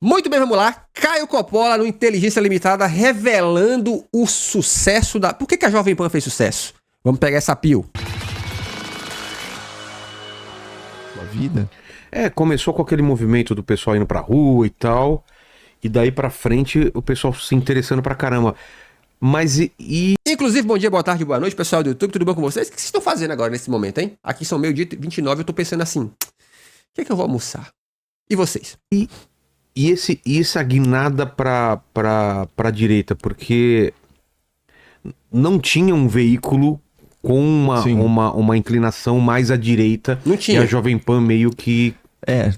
Muito bem, vamos lá. Caio Coppola no Inteligência Limitada revelando o sucesso da... Por que a Jovem Pan fez sucesso? Vamos pegar essa pio. A vida. Começou com aquele movimento do pessoal indo pra rua e tal. E daí pra frente o pessoal se interessando pra caramba. Mas Inclusive, bom dia, boa tarde, boa noite, pessoal do YouTube, tudo bom com vocês? O que vocês estão fazendo agora nesse momento, hein? Aqui são meio-dia 29, eu tô pensando assim, o que é que eu vou almoçar? E vocês? E essa guinada pra direita, porque não tinha um veículo com uma inclinação mais à direita. Não tinha. E a Jovem Pan meio que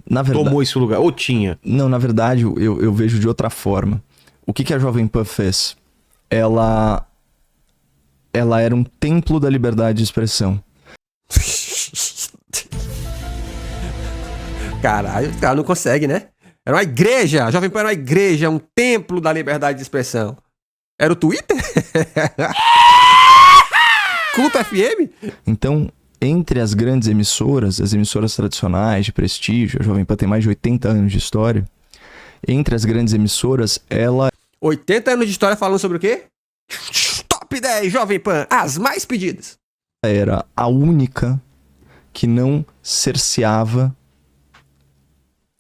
Na verdade... tomou esse lugar. Ou tinha? Não, na verdade, eu vejo de outra forma. O que a Jovem Pan fez? Ela era um templo da liberdade de expressão. Caralho, o cara não consegue, né? Era uma igreja, a Jovem Pan era uma igreja, um templo da liberdade de expressão. Era o Twitter? Culto FM? Então, entre as grandes emissoras, as emissoras tradicionais de prestígio, a Jovem Pan tem mais de 80 anos de história, entre as grandes emissoras, ela... 80 anos de história falando sobre o quê? Top 10 Jovem Pan, as mais pedidas. Era a única que não cerceava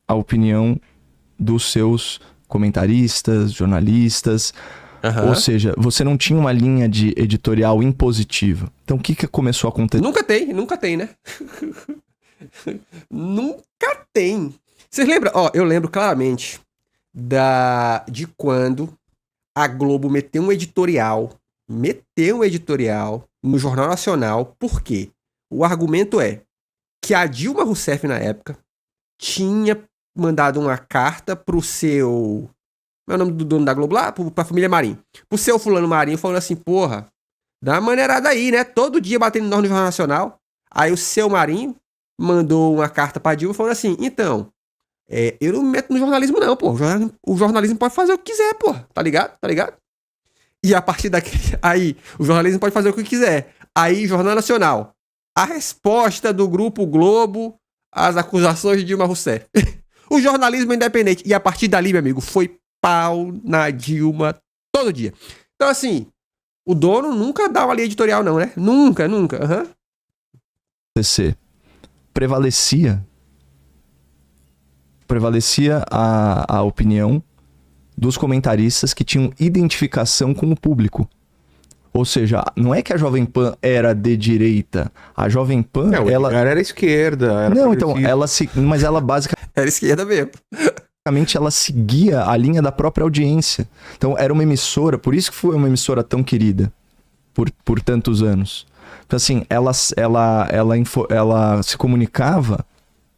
a opinião dos seus comentaristas, jornalistas. Uhum. Ou seja, você não tinha uma linha de editorial impositiva. Então, o que começou a acontecer? Nunca tem, né? Nunca tem. Vocês lembram? Eu lembro claramente de quando a Globo meteu um editorial no Jornal Nacional. Por quê? O argumento é que a Dilma Rousseff, na época, tinha mandado uma carta pro seu... Qual é o nome do dono da Globo lá? Pra família Marinho. Pro seu fulano Marinho, falando assim, porra, dá uma maneirada aí, né? Todo dia batendo nós no Jornal Nacional. Aí o seu Marinho mandou uma carta pra Dilma falando assim, então, eu não me meto no jornalismo não, pô. O jornalismo pode fazer o que quiser, pô. Tá ligado? E a partir daqui, aí, o jornalismo pode fazer o que quiser. Aí, Jornal Nacional. A resposta do Grupo Globo às acusações de Dilma Rousseff. O jornalismo é independente. E a partir dali, meu amigo, foi pau na Dilma todo dia. Então, assim, o dono nunca dá uma linha editorial, não, né? Nunca. Uhum. Prevalecia a opinião dos comentaristas que tinham identificação com o público. Ou seja, não é que a Jovem Pan era de direita. A Jovem Pan, ela era esquerda. Era não, então, mas ela basicamente... Era esquerda mesmo. Ela seguia a linha da própria audiência. Então, era uma emissora, por isso que foi uma emissora tão querida por tantos anos. Então, assim, ela se comunicava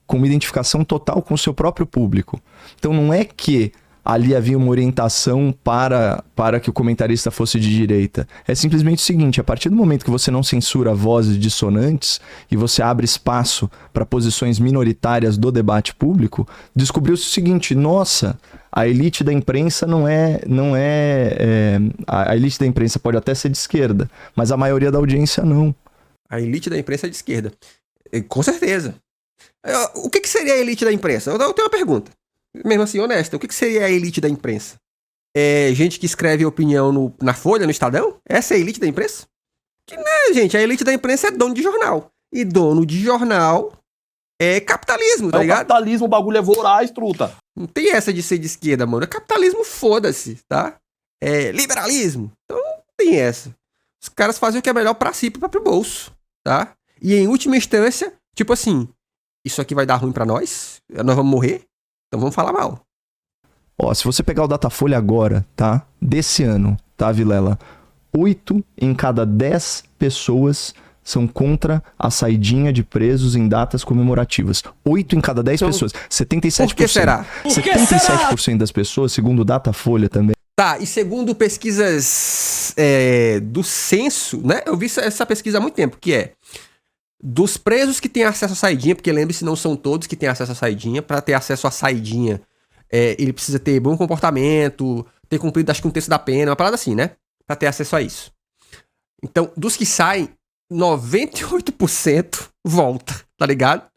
com uma identificação total com o seu próprio público. Então, não é que ali havia uma orientação para que o comentarista fosse de direita. É simplesmente o seguinte, a partir do momento que você não censura vozes dissonantes e você abre espaço para posições minoritárias do debate público, descobriu-se o seguinte, nossa, a elite da imprensa a elite da imprensa pode até ser de esquerda, mas a maioria da audiência não. A elite da imprensa é de esquerda. Com certeza. O que seria a elite da imprensa? Eu tenho uma pergunta. Mesmo assim, honesta, o que seria a elite da imprensa? É gente que escreve opinião na Folha, no Estadão? Essa é a elite da imprensa? Que não, gente, a elite da imprensa é dono de jornal. E dono de jornal é capitalismo, tá ligado? Capitalismo, o bagulho é voraz, truta. Não tem essa de ser de esquerda, mano. É capitalismo, foda-se, tá? É liberalismo. Então não tem essa. Os caras fazem o que é melhor pra si e pro próprio bolso, tá? E em última instância, tipo assim, isso aqui vai dar ruim pra nós? Nós vamos morrer? Então vamos falar mal. Se você pegar o Datafolha agora, tá? Desse ano, tá, Vilela? 8 em cada 10 pessoas são contra a saidinha de presos em datas comemorativas. 8 em cada 10 pessoas. 77%. Por que será? 77% das pessoas, segundo o Datafolha também. Tá, e segundo pesquisas do censo, né? Eu vi essa pesquisa há muito tempo, que é dos presos que têm acesso à saidinha, porque lembre-se, não são todos que têm acesso à saidinha. Para ter acesso à saidinha, ele precisa ter bom comportamento, ter cumprido acho que um terço da pena, uma parada assim, né? Para ter acesso a isso. Então, dos que saem, 98% volta, tá ligado?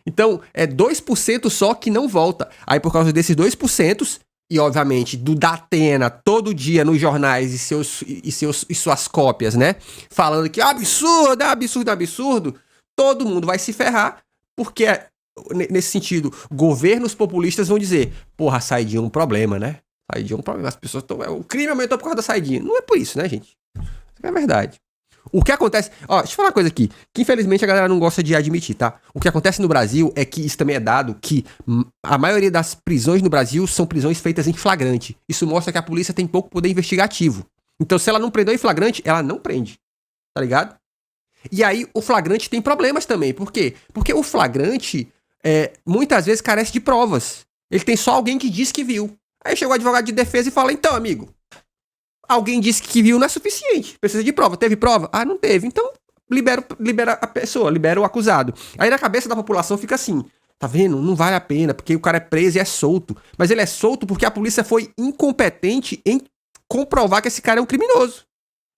Então, é 2% só que não volta. Aí, por causa desses 2%, e obviamente do Datena, todo dia nos jornais e suas cópias, né? Falando que absurdo, absurdo, absurdo, todo mundo vai se ferrar, porque, nesse sentido, governos populistas vão dizer, porra, a saidinha é um problema, né? Saidinha é um problema, as pessoas estão... O crime aumentou por causa da saidinha. Não é por isso, né, gente? Isso é verdade. O que acontece... Ó, deixa eu falar uma coisa aqui, que infelizmente a galera não gosta de admitir, tá? O que acontece no Brasil é que isso também é dado, que a maioria das prisões no Brasil são prisões feitas em flagrante. Isso mostra que a polícia tem pouco poder investigativo. Então, se ela não prendeu em flagrante, ela não prende. Tá ligado? E aí, o flagrante tem problemas também. Por quê? Porque o flagrante, muitas vezes, carece de provas. Ele tem só alguém que diz que viu. Aí chegou o advogado de defesa e fala, então, amigo... Alguém disse que viu, não é suficiente. Precisa de prova. Teve prova? Ah, não teve. Então, libera a pessoa, libera o acusado. Aí na cabeça da população fica assim, tá vendo? Não vale a pena, porque o cara é preso e é solto. Mas ele é solto porque a polícia foi incompetente em comprovar que esse cara é um criminoso.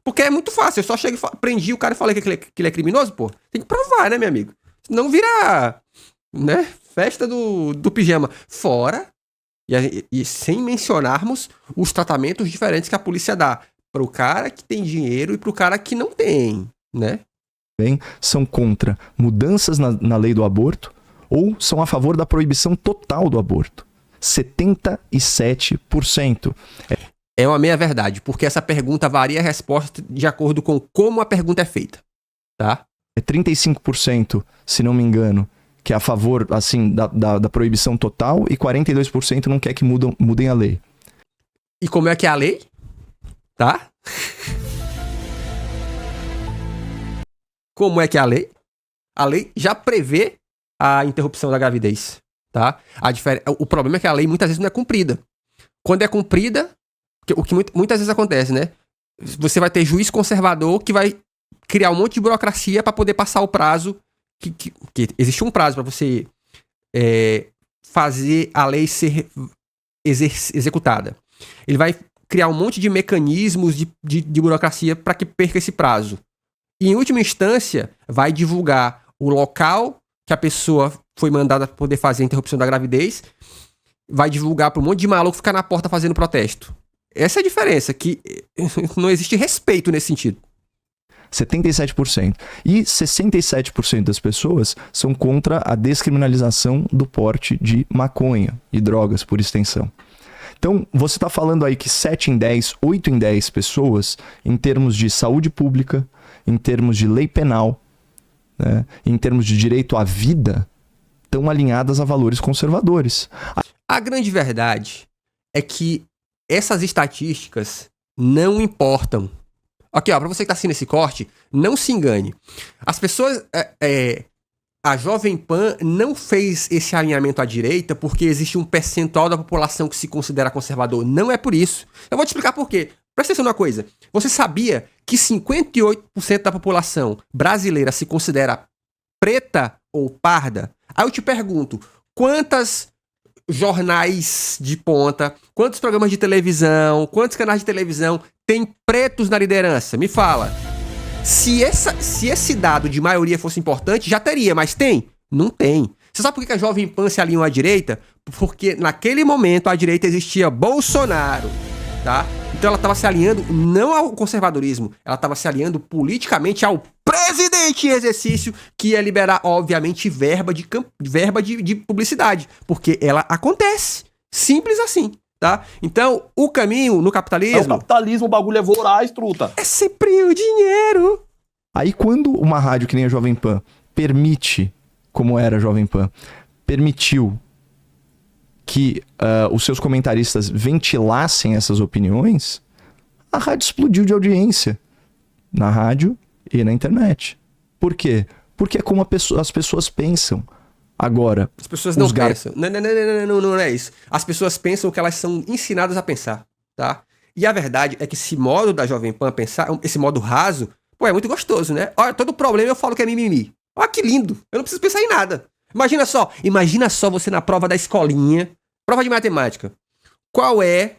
Porque é muito fácil. Eu só chego e prendi o cara e falei que ele é criminoso, pô. Tem que provar, né, meu amigo? Senão vira, né, festa do pijama. Fora... E sem mencionarmos os tratamentos diferentes que a polícia dá pro cara que tem dinheiro e pro cara que não tem, né? Bem, são contra mudanças na lei do aborto ou são a favor da proibição total do aborto. 77%. É uma meia-verdade, porque essa pergunta varia a resposta de acordo com como a pergunta é feita, tá? É 35%, se não me engano, que é a favor, assim, da proibição total, e 42% não quer que mudem a lei. E como é que é a lei? Tá? Como é que é a lei? A lei já prevê a interrupção da gravidez, tá? O problema é que a lei muitas vezes não é cumprida. Quando é cumprida, o que muitas vezes acontece, né? Você vai ter juiz conservador que vai criar um monte de burocracia para poder passar o prazo que existe um prazo para você fazer a lei ser executada. Ele vai criar um monte de mecanismos de burocracia para que perca esse prazo. E, em última instância, vai divulgar o local que a pessoa foi mandada para poder fazer a interrupção da gravidez, vai divulgar para um monte de maluco ficar na porta fazendo protesto. Essa é a diferença, que não existe respeito nesse sentido. 77%. E 67% das pessoas são contra a descriminalização do porte de maconha e drogas, por extensão. Então, você está falando aí que 7 em 10, 8 em 10 pessoas, em termos de saúde pública, em termos de lei penal, né, em termos de direito à vida, estão alinhadas a valores conservadores. A grande verdade é que essas estatísticas não importam. Aqui, ó, pra você que tá assistindo esse corte, não se engane. As pessoas... a Jovem Pan não fez esse alinhamento à direita porque existe um percentual da população que se considera conservador. Não é por isso. Eu vou te explicar por quê. Presta atenção numa coisa. Você sabia que 58% da população brasileira se considera preta ou parda? Aí eu te pergunto, quantos jornais de ponta, quantos programas de televisão, quantos canais de televisão tem pretos na liderança? Me fala. Se esse dado de maioria fosse importante, já teria, mas tem? Não tem. Você sabe por que a Jovem Pan se alinhou à direita? Porque naquele momento à direita existia Bolsonaro, tá? Então ela estava se alinhando não ao conservadorismo, ela estava se alinhando politicamente ao presidente em exercício, que ia liberar, obviamente, verba de publicidade, porque ela acontece. Simples assim. Tá? Então, o caminho no capitalismo... É o capitalismo, o bagulho é voraz, truta. É sempre o dinheiro. Aí quando uma rádio que nem a Jovem Pan permite, como era a Jovem Pan, permitiu que os seus comentaristas ventilassem essas opiniões, a rádio explodiu de audiência. Na rádio e na internet. Por quê? Porque é como as pessoas pensam. Agora, as pessoas não pensam. Não é isso. As pessoas pensam o que elas são ensinadas a pensar, tá? E a verdade é que esse modo da Jovem Pan pensar, esse modo raso, pô, é muito gostoso, né? Olha, todo problema eu falo que é mimimi. Olha que lindo. Eu não preciso pensar em nada. Imagina só você na prova da escolinha, prova de matemática. Qual é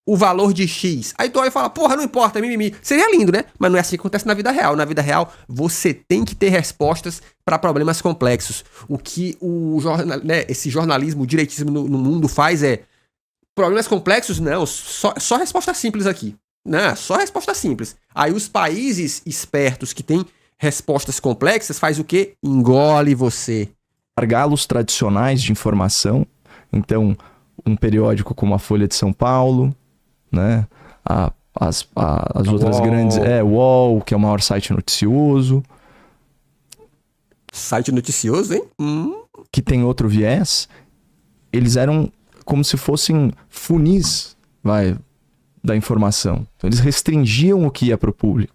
o valor de X. Aí tu olha e fala, porra, não importa, mimimi. Seria lindo, né? Mas não é assim que acontece na vida real. Na vida real, você tem que ter respostas para problemas complexos. O que esse jornalismo, o direitismo no mundo faz é problemas complexos? Não, só resposta simples aqui. Não, só resposta simples. Aí os países espertos que têm respostas complexas faz o quê? Engole você. Gargalos tradicionais de informação. Então, um periódico como a Folha de São Paulo, né? As outras UOL. grandes... o UOL, que é o maior site noticioso. Site noticioso, hein? Que tem outro viés. Eles eram como se fossem funis, da informação. Então, eles restringiam o que ia para o público.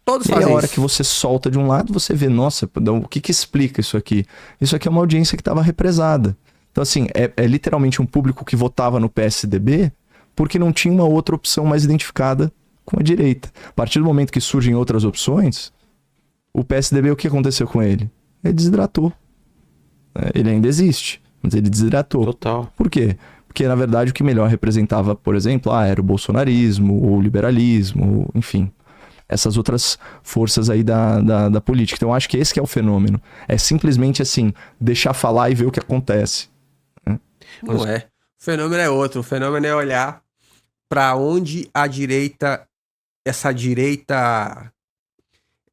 Todos E aí, fazem a hora isso. que você solta de um lado, você vê, nossa, o que explica isso aqui? Isso aqui é uma audiência que estava represada. Então, assim, é literalmente um público que votava no PSDB porque não tinha uma outra opção mais identificada com a direita. A partir do momento que surgem outras opções, o PSDB, o que aconteceu com ele? Ele desidratou. Ele ainda existe, mas ele desidratou. Total. Por quê? Porque, na verdade, o que melhor representava, por exemplo, era o bolsonarismo, ou o liberalismo, enfim. Essas outras forças aí da política. Então, acho que esse que é o fenômeno. É simplesmente, assim, deixar falar e ver o que acontece. Não é. O fenômeno é outro. O fenômeno é olhar para onde a direita, essa direita,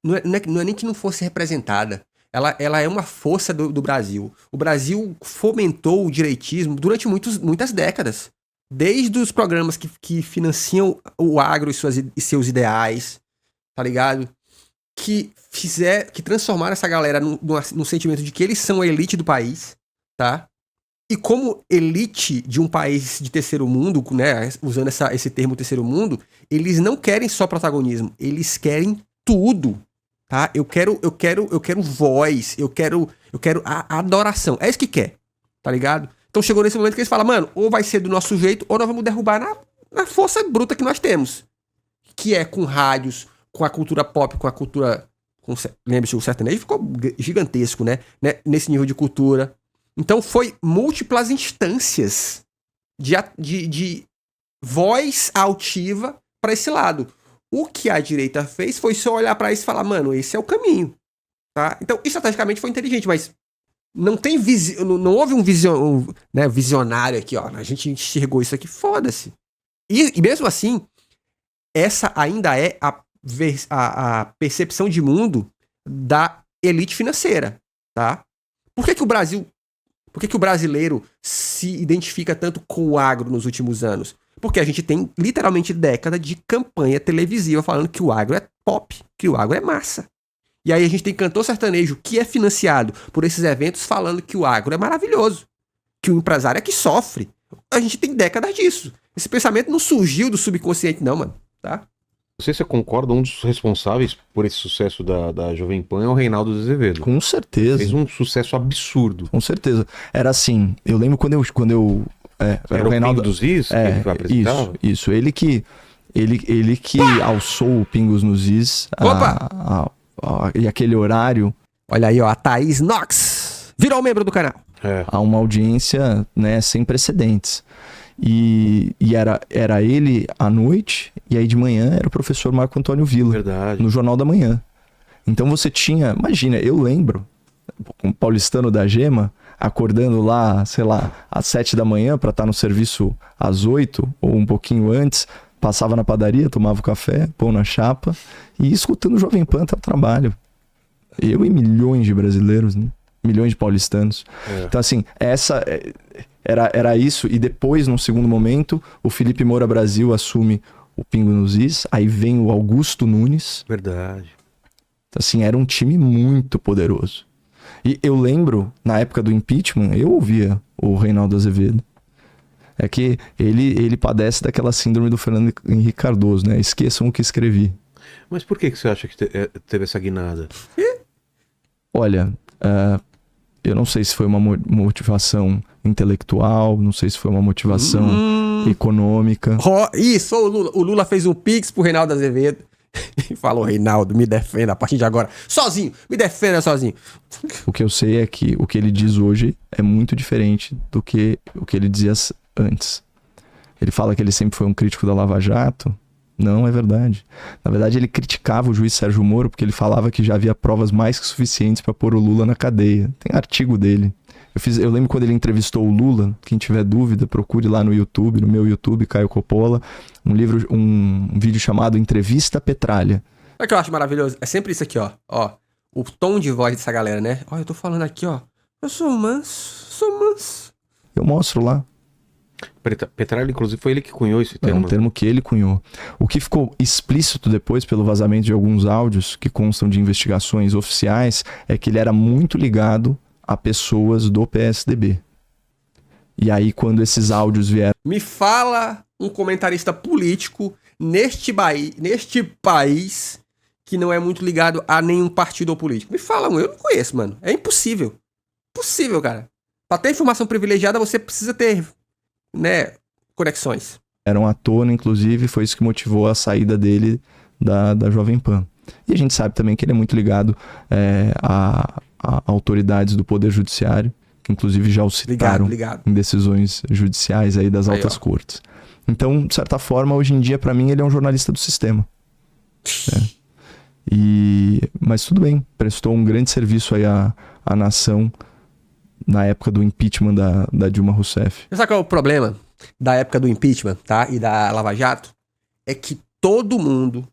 não é nem que não fosse representada. Ela é uma força do Brasil. O Brasil fomentou o direitismo durante muitas décadas. Desde os programas que financiam o agro e seus ideais, tá ligado? Que transformaram essa galera num sentimento de que eles são a elite do país, tá? E como elite de um país de terceiro mundo, né, usando esse termo terceiro mundo, eles não querem só protagonismo, eles querem tudo, tá? Eu quero voz, eu quero a adoração. É isso que quer, tá ligado? Então chegou nesse momento que eles falam, mano, ou vai ser do nosso jeito, ou nós vamos derrubar na força bruta que nós temos. Que é com rádios, com a cultura pop, com a cultura... Lembre-se, o sertanejo ficou gigantesco, né? Nesse nível de cultura. Então foi múltiplas instâncias de voz altiva para esse lado. O que a direita fez foi só olhar para isso e falar, mano, esse é o caminho, tá? Então, estrategicamente foi inteligente, mas não tem não houve um visionário aqui, ó. A gente enxergou isso aqui, foda-se. E mesmo assim, essa ainda é a percepção de mundo da elite financeira, tá? Por que o brasileiro se identifica tanto com o agro nos últimos anos? Porque a gente tem literalmente década de campanha televisiva falando que o agro é pop, que o agro é massa. E aí a gente tem cantor sertanejo que é financiado por esses eventos falando que o agro é maravilhoso, que o empresário é que sofre. A gente tem décadas disso. Esse pensamento não surgiu do subconsciente não, mano, tá? Não sei se você concorda, um dos responsáveis por esse sucesso da Jovem Pan é o Reinaldo Azevedo. Com certeza. Fez um sucesso absurdo. Com certeza. Era assim, eu lembro quando eu era o Reinaldo dos Is que ele apresentava? Isso. Ele que alçou o Pingos nos Is. E aquele horário. Olha aí, ó, a Thaís Knox virou membro do canal. A uma audiência, né, sem precedentes. E era ele à noite, e aí de manhã era o professor Marco Antônio Villa. Verdade. No Jornal da Manhã. Então você tinha, imagina, eu lembro, um paulistano da Gema, acordando lá, sei lá, às 7 da manhã para estar no serviço às 8 ou um pouquinho antes, passava na padaria, tomava o café, pão na chapa e escutando o Jovem Pan até o trabalho. Eu e milhões de brasileiros, né? Milhões de paulistanos. Então assim, era isso, e depois, num segundo momento, o Felipe Moura Brasil assume o Pingo nos Is, aí vem o Augusto Nunes. Verdade. Então, assim, era um time muito poderoso. E eu lembro, na época do impeachment, eu ouvia o Reinaldo Azevedo. É que ele padece daquela síndrome do Fernando Henrique Cardoso, né? Esqueçam o que escrevi. Mas por que você acha que teve essa guinada? Olha, eu não sei se foi uma motivação intelectual, não sei se foi uma motivação econômica. Isso, o Lula fez um pix pro Reinaldo Azevedo e falou, Reinaldo, me defenda a partir de agora. Sozinho, me defenda sozinho. O que eu sei é que o que ele diz hoje é muito diferente do que o que ele dizia antes. Ele fala que ele sempre foi um crítico da Lava Jato. Não é verdade. Na verdade, ele criticava o juiz Sérgio Moro porque ele falava que já havia provas mais que suficientes para pôr o Lula na cadeia. Tem artigo dele. Eu lembro quando ele entrevistou o Lula. Quem tiver dúvida, procure lá no YouTube, no meu YouTube, Caio Coppola, um vídeo chamado Entrevista Petralha. Olha o que eu acho maravilhoso. É sempre isso aqui, ó. Ó, o tom de voz dessa galera, né? Ó, eu tô falando aqui, ó. Eu sou manso. Eu mostro lá. Petralha, inclusive, foi ele que cunhou esse É termo. um termo que ele cunhou. O que ficou explícito depois pelo vazamento de alguns áudios que constam de investigações oficiais é que ele era muito ligado a pessoas do PSDB. E aí, quando esses áudios vieram... Me fala um comentarista político neste país que não é muito ligado a nenhum partido ou político. Me fala um, eu não conheço, mano. É impossível. Impossível, cara. Pra ter informação privilegiada, você precisa ter, né, conexões. Eram à tona, inclusive, foi isso que motivou a saída dele da Jovem Pan. E a gente sabe também que ele é muito ligado a autoridades do Poder Judiciário, que inclusive já o citaram Ligado. em decisões judiciais aí das altas cortes. Então, de certa forma, hoje em dia, para mim, ele é um jornalista do sistema. Mas tudo bem, prestou um grande serviço aí à nação na época do impeachment da Dilma Rousseff. Sabe qual é o problema da época do impeachment, tá? E da Lava Jato? É que todo mundo,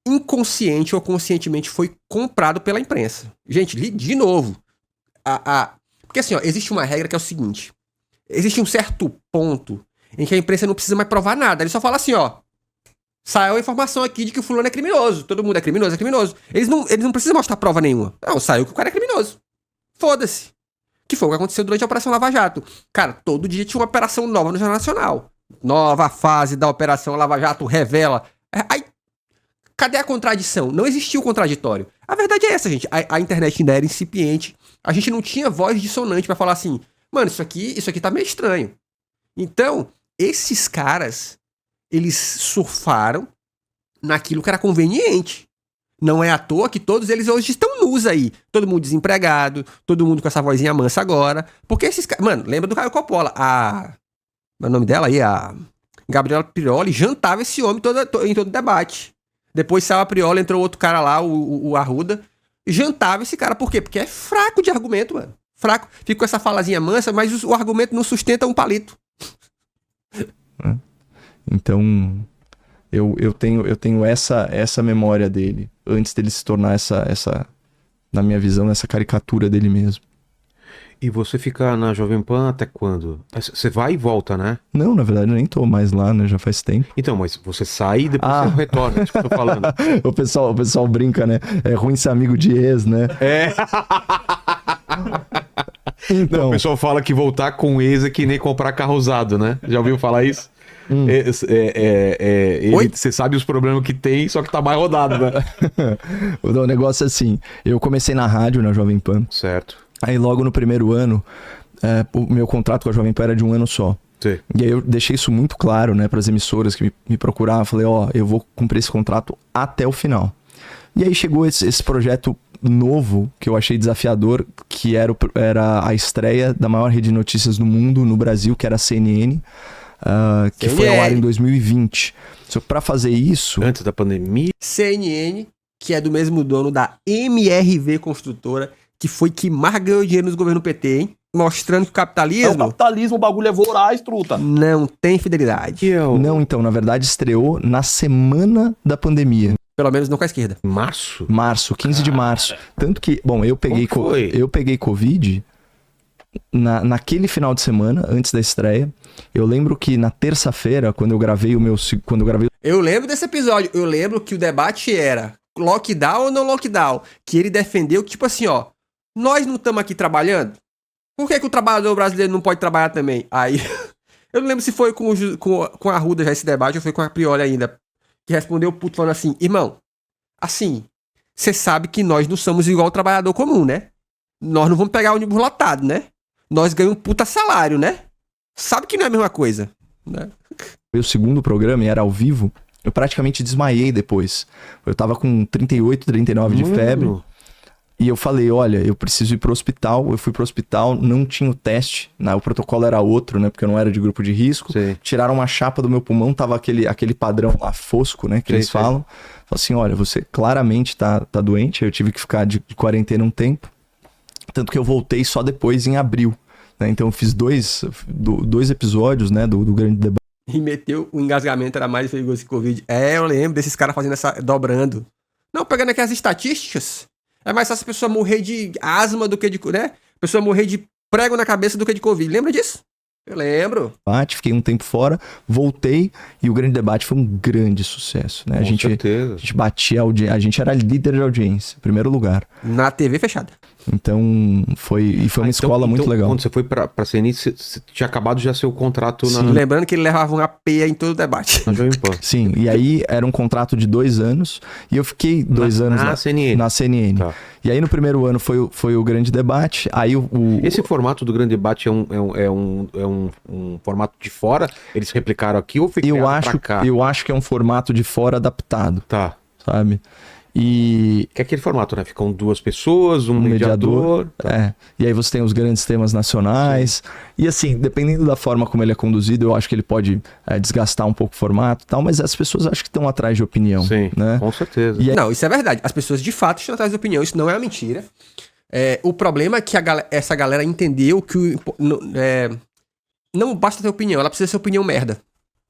inconsciente ou conscientemente, foi comprado pela imprensa. Gente, de novo. Porque assim, ó, existe uma regra que é o seguinte. Existe um certo ponto em que a imprensa não precisa mais provar nada. Ele só fala assim, ó. Saiu a informação aqui de que o fulano é criminoso. Todo mundo é criminoso. Eles não precisam mostrar prova nenhuma. Não, saiu que o cara é criminoso. Foda-se. Que foi o que aconteceu durante a Operação Lava Jato. Cara, todo dia tinha uma operação nova no Jornal Nacional. Nova fase da Operação Lava Jato revela. Aí, cadê a contradição? Não existia o contraditório. A verdade é essa, gente. A internet ainda era incipiente. A gente não tinha voz dissonante pra falar assim, mano, isso aqui tá meio estranho. Então, esses caras, eles surfaram naquilo que era conveniente. Não é à toa que todos eles hoje estão nus aí. Todo mundo desempregado, todo mundo com essa vozinha mansa agora. Porque esses caras... Mano, lembra do Caio Coppola? O nome dela aí, a Gabriela Prioli, jantava esse homem em todo debate. Depois saiu a Prioli, entrou outro cara lá, o Arruda. Jantava esse cara. Por quê? Porque é fraco de argumento, mano. Fraco. Fica com essa falazinha mansa, mas o argumento não sustenta um palito. Então... Eu tenho essa memória dele, antes dele se tornar na minha visão, essa caricatura dele mesmo. E você fica na Jovem Pan até quando? Você vai e volta, né? Não, na verdade eu nem tô mais lá, né? Já faz tempo. Então, mas você sai e depois você retorna, é isso que eu tô falando. O pessoal brinca, né? É ruim ser amigo de ex, né? Então... Não, o pessoal fala que voltar com ex é que nem comprar carro usado, né? Já ouviu falar isso? Você sabe os problemas que tem, só que tá mais rodado, né? O negócio é assim, eu comecei na rádio, na Jovem Pan. Certo. Aí logo no primeiro ano, o meu contrato com a Jovem Pan era de um ano só. Sim. E aí eu deixei isso muito claro, né, para as emissoras que me procuravam. Falei, eu vou cumprir esse contrato até o final. E aí chegou esse projeto novo, que eu achei desafiador, que era a estreia da maior rede de notícias do mundo, no Brasil, que era a CNN. Que foi ao ar em 2020. Só que pra fazer isso... Antes da pandemia... CNN, que é do mesmo dono da MRV Construtora, que foi que mais ganhou dinheiro nos governos PT, hein? Mostrando que o capitalismo... É o capitalismo, o bagulho é voraz, truta. Não tem fidelidade. Não, então, na verdade, estreou na semana da pandemia. Pelo menos não com a esquerda. Março? Março, 15 de março. Tanto que, bom, eu peguei Covid... Naquele final de semana, antes da estreia. Eu lembro que na terça-feira, quando eu gravei Eu lembro desse episódio. Eu lembro que o debate era lockdown ou não lockdown. Que ele defendeu que, tipo assim, ó, nós não estamos aqui trabalhando? Por que o trabalhador brasileiro não pode trabalhar também? Aí, eu não lembro se foi com a Arruda já esse debate ou foi com a Prioli ainda. Que respondeu o puto falando assim, irmão, assim, você sabe que nós não somos igual o trabalhador comum, né? Nós não vamos pegar o ônibus lotado, né? Nós ganhamos um puta salário, né? Sabe que não é a mesma coisa, né? O segundo programa, e era ao vivo, eu praticamente desmaiei depois. Eu tava com 38, 39 de febre. E eu falei, olha, eu preciso ir pro hospital. Eu fui pro hospital, não tinha o teste, né? O protocolo era outro, né? Porque eu não era de grupo de risco. Sei. Tiraram uma chapa do meu pulmão, tava aquele padrão lá fosco, né? Que Sei, eles sei. falam. Falaram assim, olha, você claramente tá doente. Eu tive que ficar de quarentena um tempo. Tanto que eu voltei só depois, em abril. Né? Então eu fiz dois episódios, né? Do Grande Debate. E meteu o engasgamento, era mais perigoso que Covid. Eu lembro desses caras fazendo essa, dobrando. Não, pegando aqui as estatísticas, é mais fácil a pessoa morrer de asma do que de, né? A pessoa morrer de prego na cabeça do que de Covid. Lembra disso? Eu lembro. Fiquei um tempo fora, voltei e o Grande Debate foi um grande sucesso, né? Com certeza. A gente batia a gente era líder de audiência, primeiro lugar. Na TV fechada. Então foi uma escola muito legal. Quando você foi pra CNI, você tinha acabado já seu contrato na Lembrando que ele levava uma peia em todo o debate. Jovem Pan. Sim, e aí era um contrato de 2 anos e eu fiquei 2 anos na CNN. na CNN. Tá. E aí no primeiro ano foi o Grande Debate, aí Esse formato do Grande Debate é um formato de fora? Eles replicaram aqui ou foi criado pra cá? eu acho que é um formato de fora adaptado, Tá. sabe? E Que é aquele formato, né? Ficam 2 pessoas, um mediador. Tá. E aí você tem os grandes temas nacionais. E assim, dependendo da forma como ele é conduzido, eu acho que ele pode desgastar um pouco o formato e tal, mas as pessoas acho que estão atrás de opinião. Sim, né? com certeza. E aí- Não, isso é verdade. As pessoas de fato estão atrás de opinião. Isso não é uma mentira. O problema é que essa galera entendeu que não basta ter opinião, ela precisa ser opinião merda.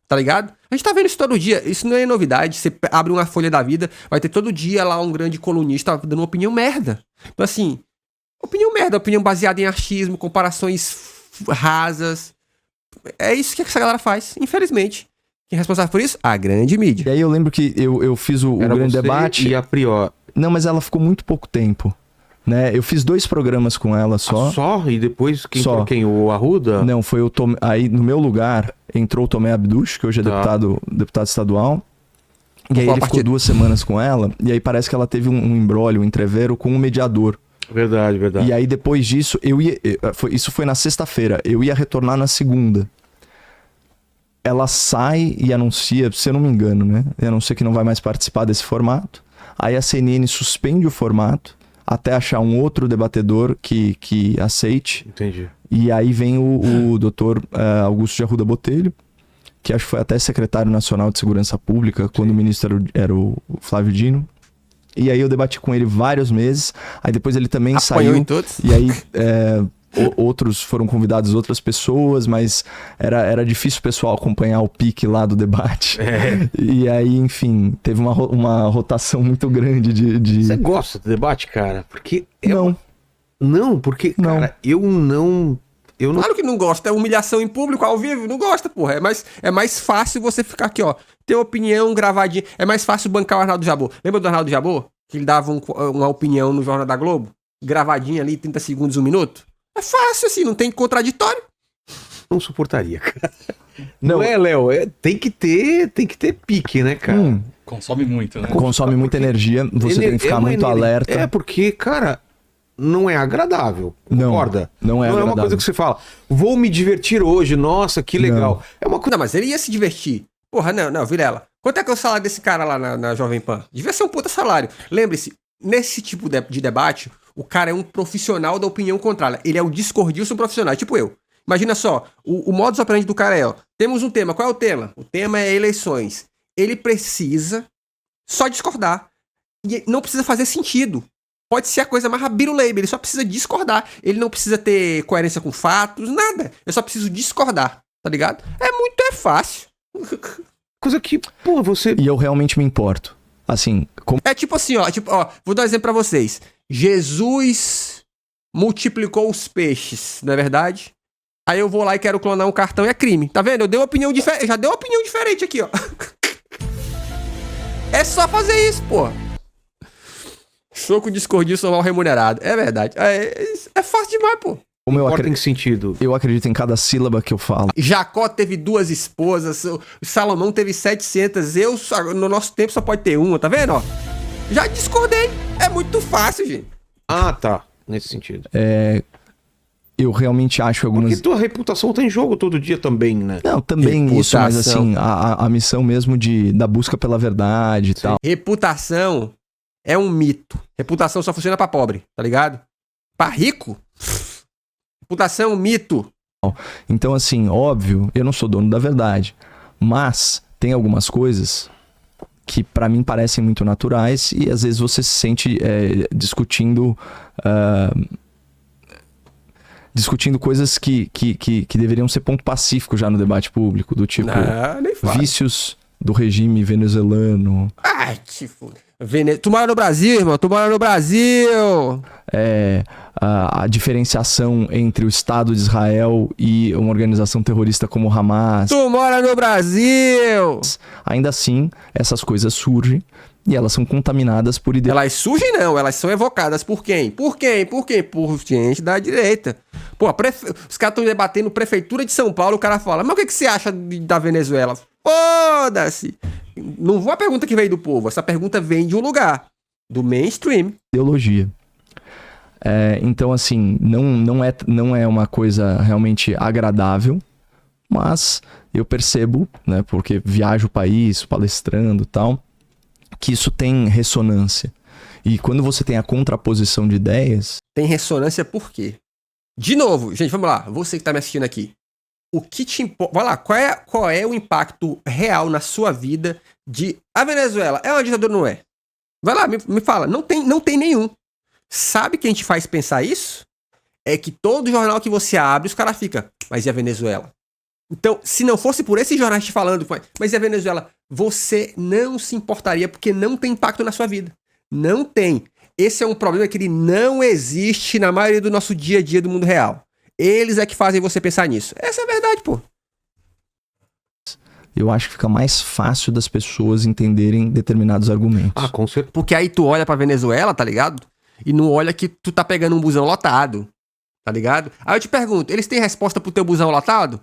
Tá ligado? A gente tá vendo isso todo dia. Isso não é novidade. Você abre uma folha da vida, vai ter todo dia lá um grande colunista dando uma opinião merda. Então, assim, opinião merda, opinião baseada em achismo, comparações rasas. É isso que essa galera faz, infelizmente. Quem é responsável por isso? A grande mídia. E aí eu lembro que eu fiz o Era Grande você Debate. E a Prior. Não, mas ela ficou muito pouco tempo. Né? Eu fiz 2 programas com ela só. Só? E depois quem Só. entrou quem? O Arruda? Não, foi o Tomé. Aí no meu lugar entrou o Tomé Abduch, que hoje é Tá. deputado estadual. E aí Qual ele ficou partido? 2 semanas com ela. E aí parece que ela teve um embrólio, um entrevero com um mediador. Verdade, verdade. E aí depois disso, isso foi na sexta-feira. Eu ia retornar na segunda. Ela sai e anuncia, se eu não me engano, né? E anuncia que não vai mais participar desse formato. Aí a CNN suspende o formato até achar um outro debatedor que aceite. Entendi. E aí vem o doutor Augusto de Arruda Botelho, que acho que foi até secretário nacional de Segurança Pública, quando o ministro era o Flávio Dino. E aí eu debati com ele vários meses. Aí depois ele também Apanhou saiu. em todos. E aí outros foram convidados, outras pessoas, mas era difícil o pessoal acompanhar o pique lá do debate. E aí, enfim, teve uma rotação muito grande de... Você gosta do debate, cara? Porque Não. Não, porque, Não. cara, eu não. Claro que não gosta. É humilhação em público, ao vivo. Não gosta, porra. É mais fácil você ficar aqui, ó. Ter opinião gravadinha. É mais fácil bancar o Arnaldo Jabor. Lembra do Arnaldo Jabor? Que ele dava uma opinião no Jornal da Globo? Gravadinha ali, 30 segundos, 1 minuto? É fácil, assim. Não tem contraditório. Não suportaria, cara. Não. Não é, Léo? Tem que ter pique, né, cara? Consome muito, né? Consome muita energia, você tem que ficar uma muito alerta. É, porque, cara, não é agradável. Não, Concorda? não é uma agradável. coisa que você fala, vou me divertir hoje, nossa, que legal. É uma coisa. Não, mas ele ia se divertir. Porra, não, Vilela. Quanto é que é o salário desse cara lá na Jovem Pan? Devia ser um puta salário. Lembre-se, nesse tipo de debate, o cara é um profissional da opinião contrária. Ele é o discordilson profissional, tipo eu. Imagina só, o modus operandi do cara é, ó, temos um tema, qual é o tema? O tema é eleições. Ele precisa só discordar. E não precisa fazer sentido. Pode ser a coisa mais biruleibe, ele só precisa discordar. Ele não precisa ter coerência com fatos, nada. Eu só preciso discordar, tá ligado? É fácil. Coisa que, pô, você. E eu realmente me importo. Assim, como... É tipo assim, ó, vou dar um exemplo pra vocês. Jesus multiplicou os peixes, não é verdade? Aí eu vou lá e quero clonar um cartão e é crime. Tá vendo? Eu dei uma opinião diferente. Já dei uma opinião diferente aqui, ó. É só fazer isso, pô. Soco discordilson mal remunerado. É verdade. É fácil demais, pô. Como eu, Importa em que sentido? eu acredito em cada sílaba que eu falo. Jacó teve 2 esposas, o Salomão teve 700, no nosso tempo só pode ter uma, tá vendo, ó? Já discordei. É muito fácil, gente. Ah, tá. Nesse sentido. Eu realmente acho algumas... Porque tua reputação tá em jogo todo dia também, né? Não, também isso, mas Reputação. assim, a missão mesmo da busca pela verdade e tal. Reputação é um mito. Reputação só funciona pra pobre, tá ligado? Pra rico, reputação é um mito. Então, assim, óbvio, eu não sou dono da verdade, mas tem algumas coisas que pra mim parecem muito naturais e às vezes você se sente discutindo coisas que deveriam ser ponto pacífico já no debate público, do tipo Nem fala. vícios do regime venezuelano. Ai, que foda. Tu mora no Brasil, irmão? Tu mora no Brasil! A diferenciação entre o Estado de Israel e uma organização terrorista como o Hamas. Tu mora no Brasil! Ainda assim, essas coisas surgem e elas são contaminadas por Elas surgem não, elas são evocadas por quem? Por quem? Por quem? Por gente da direita. Pô, os caras estão debatendo Prefeitura de São Paulo, o cara fala, mas o que você acha da Venezuela? Foda-se! Não foi uma pergunta que veio do povo, essa pergunta vem de um lugar, do mainstream. Ideologia. Então, assim, não é uma coisa realmente agradável, mas eu percebo, né, porque viajo o país, palestrando e tal, que isso tem ressonância. E quando você tem a contraposição de ideias... Tem ressonância por quê? De novo, gente, vamos lá, você que tá me assistindo aqui. O que te importa... Vai lá, qual é o impacto real na sua vida de... A Venezuela é uma ditadura ou não é? Vai lá, me fala. Não tem nenhum. Sabe quem te faz pensar isso? É que todo jornal que você abre, os caras ficam, mas e a Venezuela? Então, se não fosse por esses jornais te falando, mas e a Venezuela? Você não se importaria porque não tem impacto na sua vida. Não tem. Esse é um problema que ele não existe na maioria do nosso dia a dia do mundo real. Eles é que fazem você pensar nisso. Essa é a verdade, pô. Eu acho que fica mais fácil das pessoas entenderem determinados argumentos. Ah, com certeza. Porque aí tu olha pra Venezuela, tá ligado? E não olha que tu tá pegando um busão lotado, tá ligado? Aí eu te pergunto, eles têm resposta pro teu busão lotado?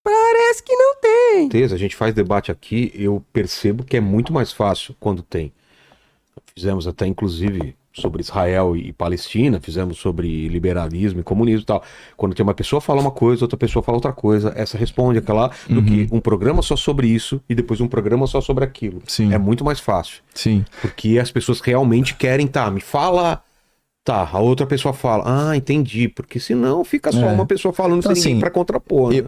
Parece que não tem. Certeza, a gente faz debate aqui, eu percebo que é muito mais fácil quando tem. Fizemos até, inclusive, sobre Israel e Palestina, fizemos sobre liberalismo e comunismo e tal. Quando tem uma pessoa fala uma coisa, outra pessoa fala outra coisa, essa responde aquela, do que um programa só sobre isso e depois um programa só sobre aquilo. Sim. É muito mais fácil. Sim. Porque as pessoas realmente querem, me fala... Tá, a outra pessoa fala, entendi, porque senão fica só uma pessoa falando então, sem ninguém pra contrapor. Né?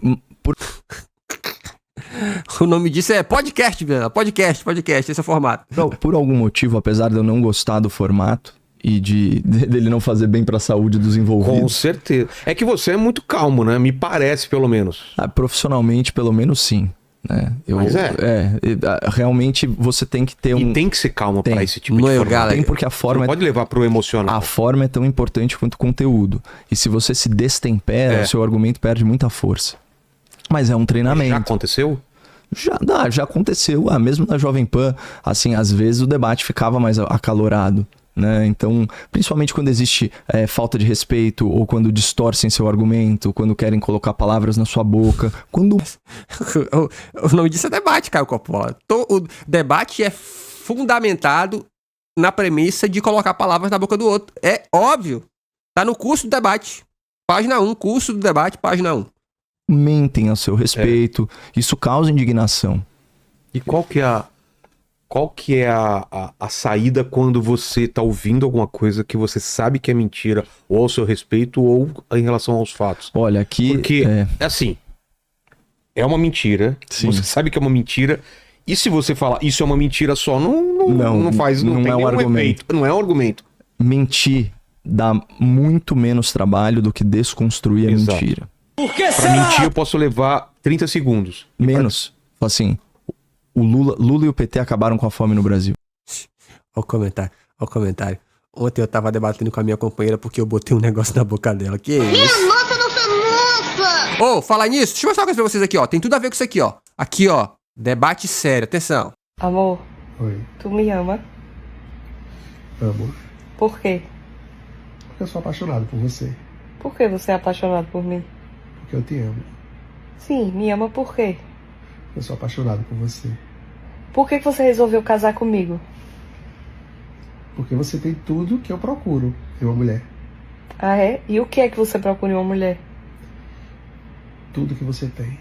O nome disso é podcast, velho. Podcast, esse é o formato. Por algum motivo, apesar de eu não gostar do formato e dele não fazer bem pra saúde dos envolvidos... Com certeza. É que você é muito calmo, né? Me parece, pelo menos. Profissionalmente, pelo menos, sim. Né? Mas realmente você tem que ter E tem que ser calmo pra esse tipo de formato. Galera. Tem porque a forma... Não pode levar pro emocional. A forma é tão importante quanto o conteúdo. E se você se destempera, o seu argumento perde muita força. Mas é um treinamento. Já aconteceu? Já aconteceu. Mesmo na Jovem Pan, assim, às vezes o debate ficava mais acalorado. Né? Então, principalmente quando existe falta de respeito ou quando distorcem seu argumento, quando querem colocar palavras na sua boca, quando... O nome disso é debate, Caio Coppola. O debate é fundamentado na premissa de colocar palavras na boca do outro. É óbvio. Tá no curso do debate. Página 1, curso do debate, página 1. Mentem a seu respeito. Isso causa indignação. E qual que é a saída quando você tá ouvindo alguma coisa que você sabe que é mentira, ou ao seu respeito, ou em relação aos fatos? Olha, aqui... Porque, assim, é uma mentira, Sim. Você sabe que é uma mentira, e se você falar isso é uma mentira só, não faz, não tem é um nenhum argumento. efeito, não é um argumento. Mentir dá muito menos trabalho do que desconstruir a Exato. mentira. Pra mentir eu posso levar 30 segundos. Menos. Assim, o Lula e o PT acabaram com a fome no Brasil. Olha o comentário. Ontem eu tava debatendo com a minha companheira porque eu botei um negócio na boca dela. Que isso? Nossa, nossa! Ô, falar nisso, deixa eu mostrar uma coisa pra vocês aqui, ó. Tem tudo a ver com isso aqui, ó. Aqui, ó. Debate sério, atenção. Amor, Oi, tu me ama? amo. Por quê? Porque eu sou apaixonado por você. Por que você é apaixonado por mim? Porque eu te amo. Sim, me ama por quê? Eu sou apaixonado por você. Por que você resolveu casar comigo? Porque você tem tudo que eu procuro em uma mulher. Ah, é? E o que é que você procura em uma mulher? Tudo que você tem.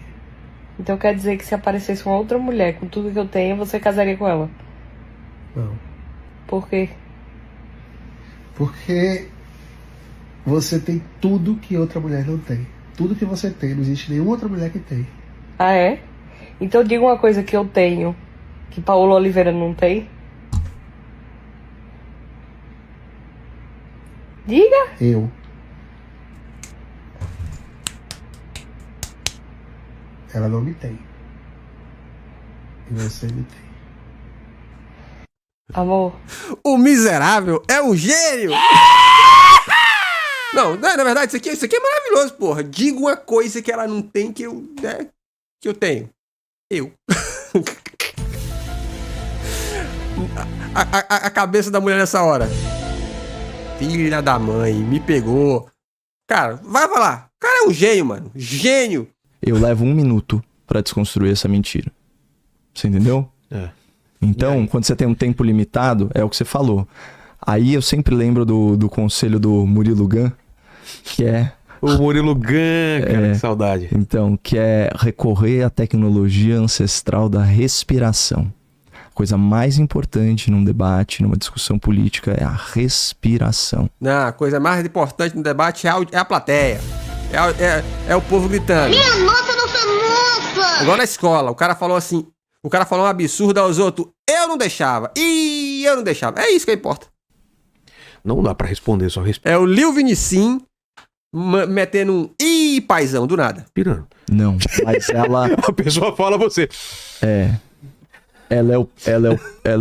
Então quer dizer que se aparecesse uma outra mulher com tudo que eu tenho, você casaria com ela? Não, Por quê? Porque você tem tudo que outra mulher não tem. Tudo que você tem, não existe nenhuma outra mulher que tem. Ah, é? Então diga uma coisa que eu tenho, que Paola Oliveira não tem. Diga! Eu. Ela não me tem. E você me tem. Amor, O miserável é um gênio! Não, na verdade, isso aqui é maravilhoso, porra. Diga uma coisa que ela não tem que eu, né, que eu tenho. Eu. A cabeça da mulher nessa hora. Filha da mãe, me pegou. Cara, vai falar. O cara é um gênio, mano. Gênio. Eu levo 1 minuto pra desconstruir essa mentira. Você entendeu? É. Então, quando você tem um tempo limitado, é o que você falou. Aí eu sempre lembro do conselho do Murilo Gun, que é... O Murilo Gun, cara, que saudade. Então, que é recorrer à tecnologia ancestral da respiração. A coisa mais importante num debate, numa discussão política, é a respiração. Não, a coisa mais importante no debate é a plateia. É o povo gritando. Minha nossa, nossa, nossa! Igual na escola, o cara falou assim, o cara falou um absurdo aos outros, eu não deixava, e eu não deixava. É isso que importa. Não dá pra responder, só respirando. É o Lil Vinicim metendo um ih, paizão, do nada. Não, mas ela A pessoa fala você. ela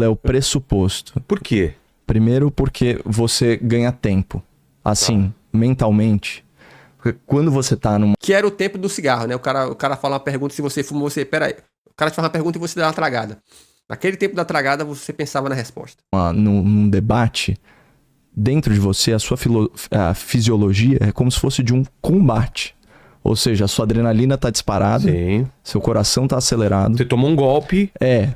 é o pressuposto. Por quê? Primeiro porque você ganha tempo. Assim, mentalmente. Porque quando você tá Que era o tempo do cigarro, né? O cara fala uma pergunta, se você fuma, peraí. O cara te faz uma pergunta e você dá uma tragada. Naquele tempo da tragada, você pensava na resposta. num debate, dentro de você, a sua a fisiologia é como se fosse de um combate. Ou seja, a sua adrenalina tá disparada, Sim. seu coração tá acelerado. Você tomou um golpe.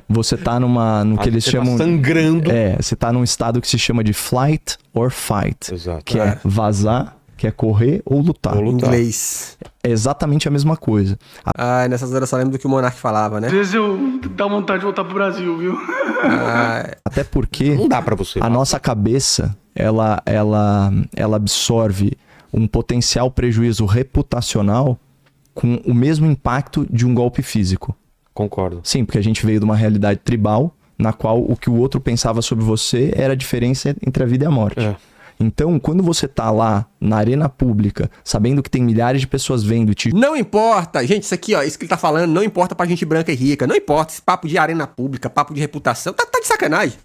Você tá no que eles você chamam... tá sangrando. Você tá num estado que se chama de flight or fight. Exato. Que é vazar, que é correr ou lutar. Ou lutar. Inglês. É exatamente a mesma coisa. Ah, nessas horas eu só lembro do que o Monark falava, né? Às vezes eu dá vontade de voltar pro Brasil, viu? Até porque Não dá pra você. a nossa cabeça, ela absorve um potencial prejuízo reputacional com o mesmo impacto de um golpe físico. Concordo. Sim, porque a gente veio de uma realidade tribal na qual o que o outro pensava sobre você era a diferença entre a vida e a morte. É. Então, quando você tá lá na arena pública, sabendo que tem milhares de pessoas vendo te Não importa, gente, isso aqui, ó, isso que ele tá falando, não importa pra gente branca e rica, não importa, esse papo de arena pública, papo de reputação, tá de sacanagem.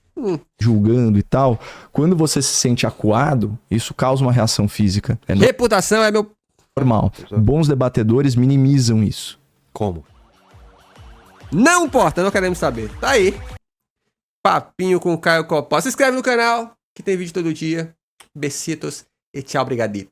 julgando e tal, quando você se sente acuado, isso causa uma reação física. É Reputação é meu... normal. Bons debatedores minimizam isso. Como? Não importa, não queremos saber. Tá aí. Papinho com o Caio Coppola. Se inscreve no canal, que tem vídeo todo dia. Besitos e tchau, brigadito.